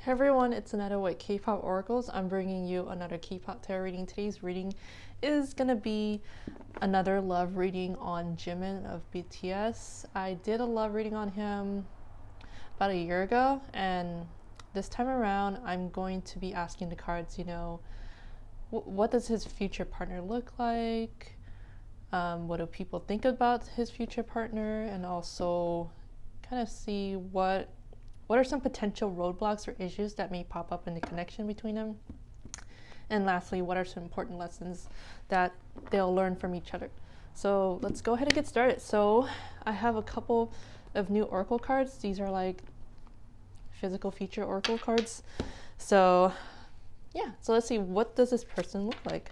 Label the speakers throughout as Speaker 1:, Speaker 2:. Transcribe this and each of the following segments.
Speaker 1: Hey everyone, it's Aneta with K-pop Oracles. I'm bringing you another K-pop tarot reading. Today's reading is gonna be another love reading on Jimin of BTS. I did a love reading on him about a year ago, and this time around I'm going to be asking the cards, what does his future partner look like? What do people think about his future partner? And also kind of see what are some potential roadblocks or issues that may pop up in the connection between them? And lastly, what are some important lessons that they'll learn from each other? So let's go ahead and get started. So I have a couple of new oracle cards. These are like physical feature oracle cards. So yeah, so let's see, what does this person look like?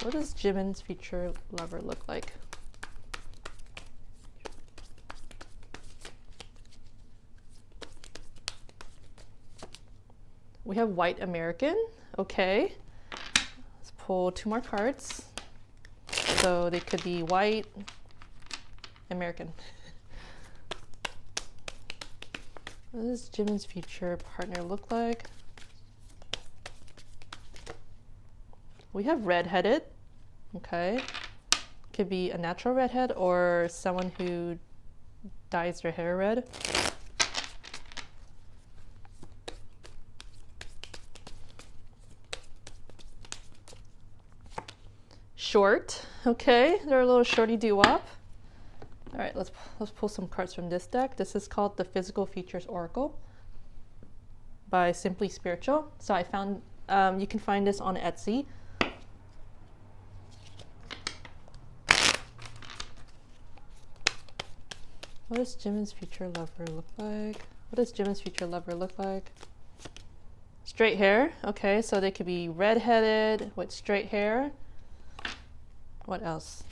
Speaker 1: What does Jimin's future lover look like? We have white American. Okay, let's pull two more cards. So they could be white American. What does Jimin's future partner look like? We have redheaded. Okay, could be a natural redhead or someone who dyes their hair red. Short. Okay, they're a little shorty doo-wop. All right, let's pull some cards from this deck. This is called the Physical Features Oracle by Simply Spiritual. So I found you can find this on Etsy. What does Jimin's future lover look like? What does Jimin's future lover look like? Straight hair. Okay, so they could be redheaded with straight hair. What else?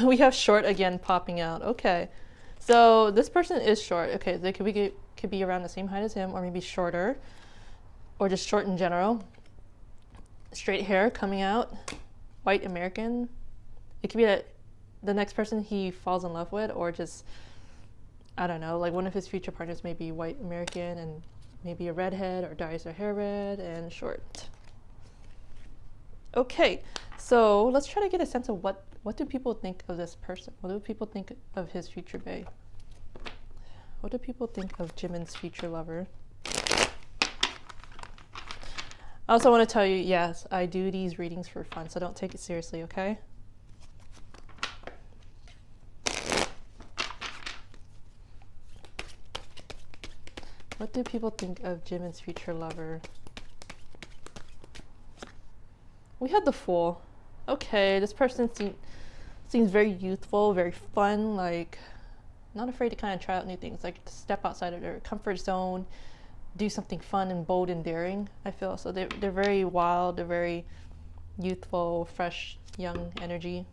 Speaker 1: We have short again popping out. Okay, so this person is short. Okay, they could be around the same height as him, or maybe shorter, or just short in general. Straight hair coming out. White American. It could be that the next person he falls in love with, or just, I don't know, like one of his future partners may be white American and maybe a redhead or dyes their hair red and short. Okay, so let's try to get a sense of what do people think of this person? What do people think of his future bae? What do people think of Jimin's future lover? I also want to tell you, yes, I do these readings for fun, so don't take it seriously, okay? What do people think of Jimin's future lover? We had the Fool. Okay, this person seems very youthful, very fun, like not afraid to kind of try out new things, like to step outside of their comfort zone, do something fun and bold and daring, I feel. So they're very wild, they're very youthful, fresh, young energy.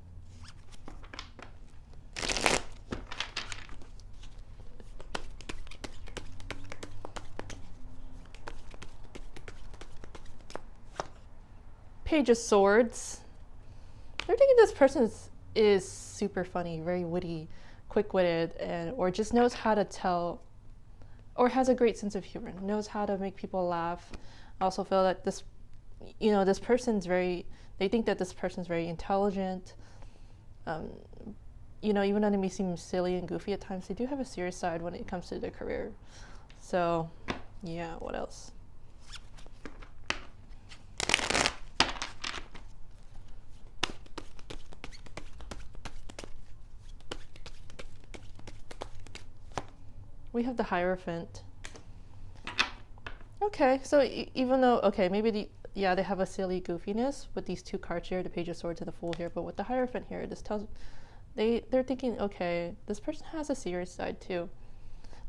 Speaker 1: Page of Swords. They're thinking this person is super funny, very witty, quick-witted, or just knows how to tell, or has a great sense of humor, knows how to make people laugh. I also feel that this person's they think that this person's very intelligent. Even though they may seem silly and goofy at times, they do have a serious side when it comes to their career. So, yeah, what else? We have the Hierophant. Okay, so even though, okay, maybe they have a silly goofiness with these two cards here, the Page of Swords and the Fool here, but with the Hierophant here, this tells, they're thinking, okay, this person has a serious side too.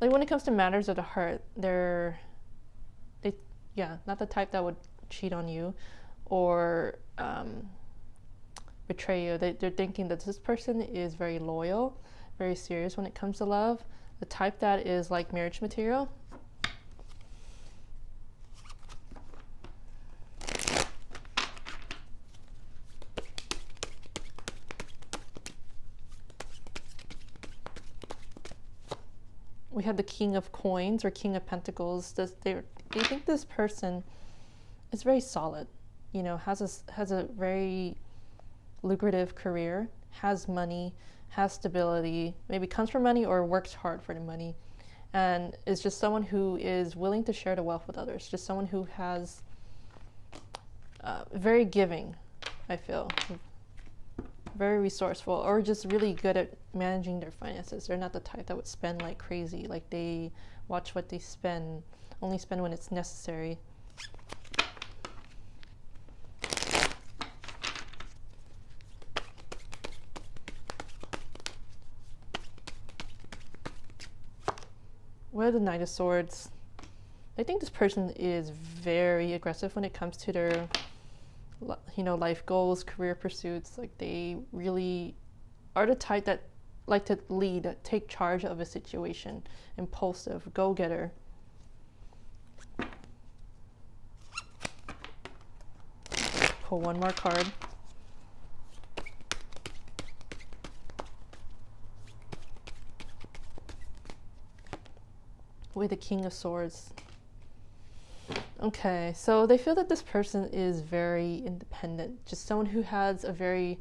Speaker 1: Like when it comes to matters of the heart, they're not the type that would cheat on you or betray you. They're thinking that this person is very loyal, very serious when it comes to love. The type that is like marriage material. we have the King of Coins or King of Pentacles. They think this person is very solid, you know, has a very lucrative career, has money, has stability, maybe comes from money or works hard for the money, and is just someone who is willing to share the wealth with others. Just someone who has very giving, I feel. Very resourceful, or just really good at managing their finances. They're not the type that would spend like crazy. Like, they watch what they spend, only spend when it's necessary. What are the Knight of Swords? I think this person is very aggressive when it comes to their, you know, life goals, career pursuits. Like, they really are the type that like to lead, take charge of a situation, impulsive, go-getter. Pull one more card. With the King of Swords. Okay, so they feel that this person is very independent, just someone who has a very,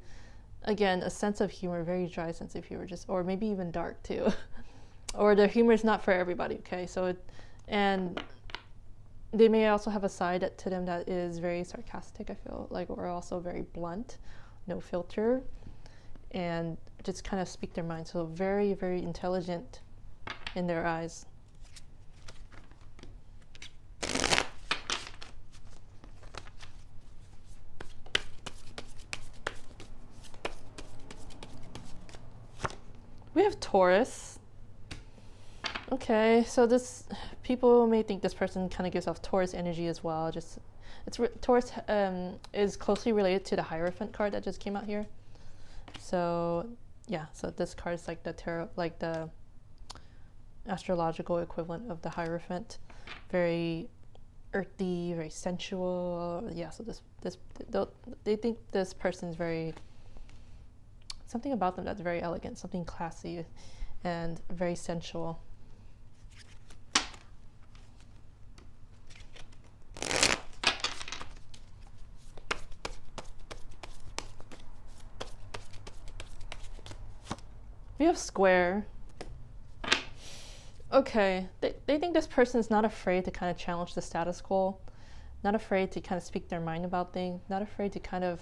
Speaker 1: again, a sense of humor, very dry sense of humor, just, or maybe even dark too. Or their humor is not for everybody, okay? So and they may also have a side to them that is very sarcastic, I feel like, or also very blunt, no filter, and just kind of speak their mind. So very, very intelligent in their eyes. We have Taurus. Okay, so people may think this person kind of gives off Taurus energy as well. Taurus is closely related to the Hierophant card that just came out here. So yeah, so this card is like the tarot, like the astrological equivalent of the Hierophant. Very earthy, very sensual. Yeah, so they think this person's very, something about them that's very elegant, something classy and very sensual. We have Square. Okay, they think this person is not afraid to kind of challenge the status quo, not afraid to kind of speak their mind about things, not afraid to kind of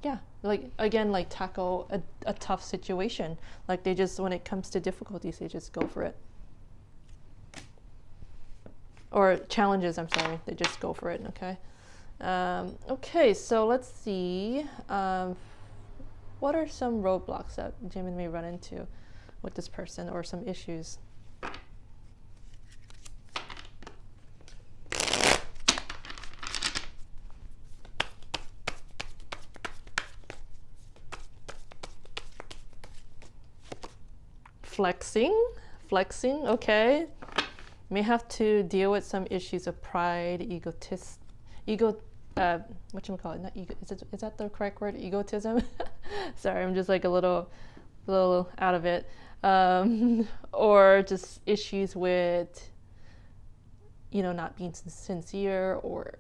Speaker 1: yeah, like, again, like tackle a tough situation. Like, they just, when it comes to difficulties, they just go for it. Or challenges, I'm sorry, they just go for it, okay? Okay, so let's see. What are some roadblocks that Jimin may run into with this person, or some issues? Flexing, okay. May have to deal with some issues of pride, whatchamacallit, not ego, is that the correct word? Egotism? Sorry, I'm just like a little out of it. Or just issues with, you know, not being sincere, or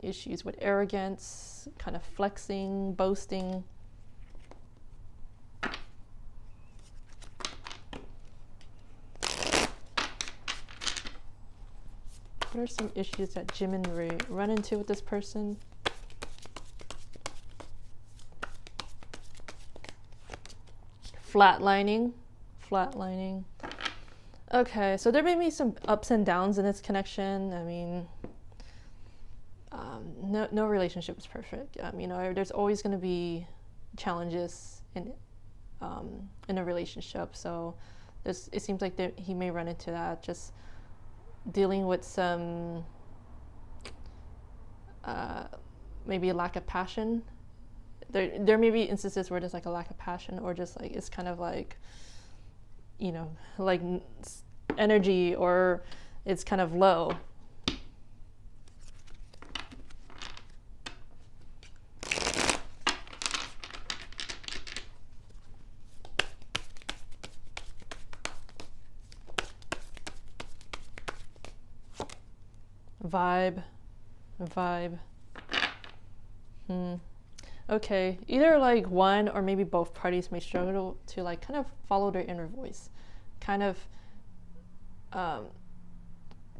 Speaker 1: issues with arrogance, kind of flexing, boasting. What are some issues that Jimin may run into with this person? Flatlining. Okay, so there may be some ups and downs in this connection. I mean, no relationship is perfect. You know, there's always going to be challenges in a relationship. So it seems like he may run into that. Just dealing with some maybe a lack of passion. There may be instances where there's like a lack of passion, or just like it's kind of like, you know, like energy, or it's kind of low. vibe. Okay, either like one or maybe both parties may struggle to like kind of follow their inner voice, kind of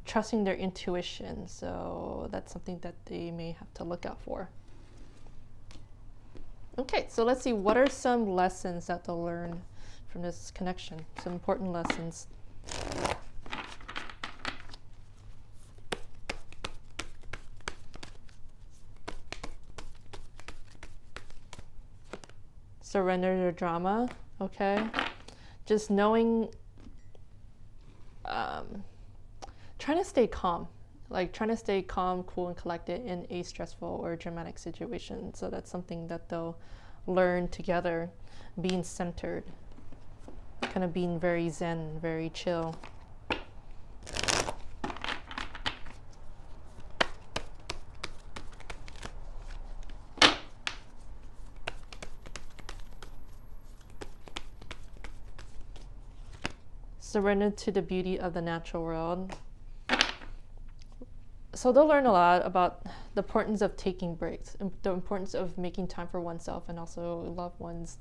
Speaker 1: trusting their intuition. So that's something that they may have to look out for. Okay, so let's see, what are some lessons that they'll learn from this connection? Some important lessons. Surrender to drama, okay? Just knowing, trying to stay calm, like trying to stay calm, cool, and collected in a stressful or dramatic situation. So that's something that they'll learn together, being centered, kind of being very zen, very chill. Surrender to the beauty of the natural world. So they'll learn a lot about the importance of taking breaks, the importance of making time for oneself and also loved ones.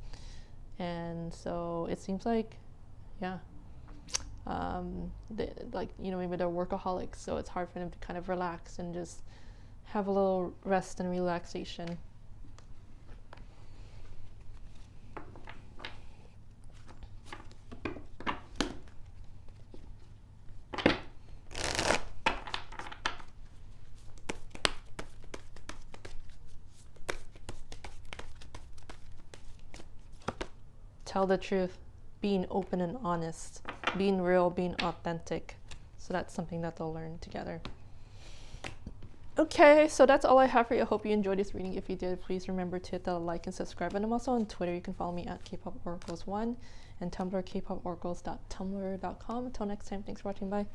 Speaker 1: And so it seems like, yeah, like, you know, maybe they're workaholics, so it's hard for them to kind of relax and just have a little rest and relaxation. Tell the truth, being open and honest, being real, being authentic. So that's something that they'll learn together. Okay, so that's all I have for you. I hope you enjoyed this reading. If you did, please remember to hit the like and subscribe. And I'm also on Twitter. You can follow me at Kpop Oracles 1 and Tumblr, kpoporacles.tumblr.com. Until next time, thanks for watching. Bye.